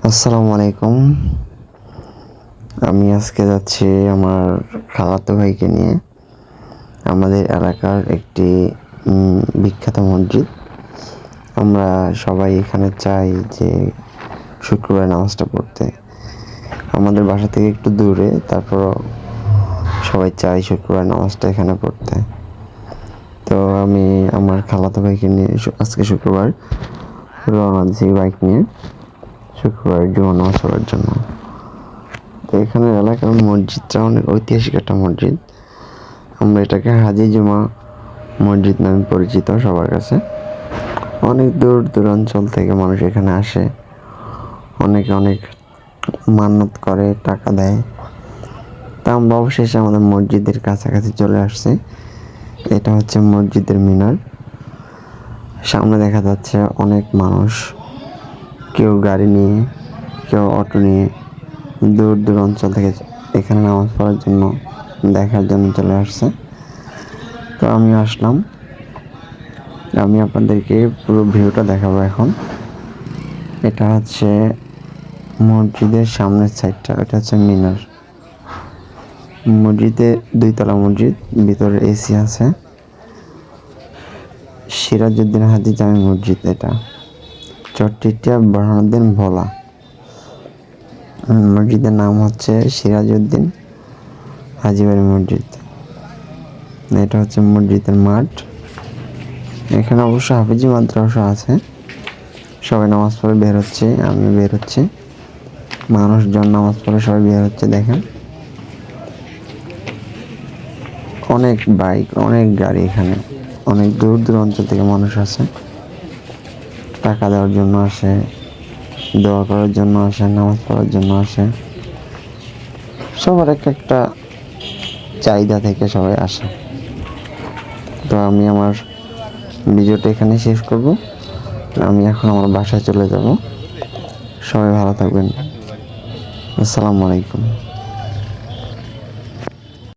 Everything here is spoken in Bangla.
আসসালামু আলাইকুম। আমি আজকে যাচ্ছি আমার খালাতো ভাইকে নিয়ে আমাদের এলাকার একটি বিখ্যাত মসজিদ। আমরা সবাই এখানে চাই যে শুক্রবার নামাজটা পড়তে। আমাদের বাসা থেকে একটু দূরে, তারপরও সবাই চাই শুক্রবার নামাজটা এখানে পড়তে। তো আমি আমার খালাতো ভাইকে নিয়ে আজকে শুক্রবার রওনা দিয়েছি বাইক নিয়ে শুক্রবার জুমা নামাজ পড়ার জন্য। তো এখানে এলাকার মসজিদটা অনেক ঐতিহাসিক একটা মসজিদ। আমরা এটাকে হাজি জুমা মসজিদ নামে পরিচিত সবার কাছে। অনেক দূর দূরাঞ্চল থেকে মানুষ এখানে আসে, অনেকে অনেক মান্যত করে, টাকা দেয়। তা আমরা অবশেষে আমাদের মসজিদের কাছাকাছি চলে আসছি। এটা হচ্ছে মসজিদের মিনার। সামনে দেখা যাচ্ছে অনেক মানুষ, কেউ গাড়ি নিয়ে, কেউ অটো নিয়ে দূর দূর অঞ্চল থেকে এখানে নামাজ পড়ার জন্য, দেখার জন্য চলে আসছে। তো আমি আসলাম, আমি আপনাদেরকে পুরো ভিউটা দেখাবো এখন। এটা হচ্ছে মসজিদের সামনের সাইডটা, এটা হচ্ছে মিনার। মসজিদে 2 তলা মসজিদ, ভিতরে এসি আছে। সিরাজউদ্দিন হাজি জামে মসজিদ এটা, চট্টিটিয়া বরহানুদ্দিন ভোলা। মসজিদের নাম হচ্ছে সিরাজউদ্দিন হাজিবাড়ি মসজিদ। এটা হচ্ছে মসজিদের মাঠ। এখানে অবশ্য হাফিজি মাদ্রাসা আছে। সবাই নামাজ পড়ে বের হচ্ছে, আমি বের হচ্ছি, মানুষজন নামাজ পড়ে সবাই বের হচ্ছে। দেখেন অনেক বাইক, অনেক গাড়ি, এখানে অনেক দূর দূর অঞ্চল থেকে মানুষ আসে, টাকা দেওয়ার জন্য আসে, দোয়া করার জন্য আসে, নামাজ পড়ার জন্য আসে। সবার একটা চাহিদা থেকে সবাই আসে। তো আমি আমার ভিডিওটা এখানে শেষ করব। আমি এখন আমার বাসায় চলে যাব। সবাই ভালো থাকবেন। আসসালামু আলাইকুম।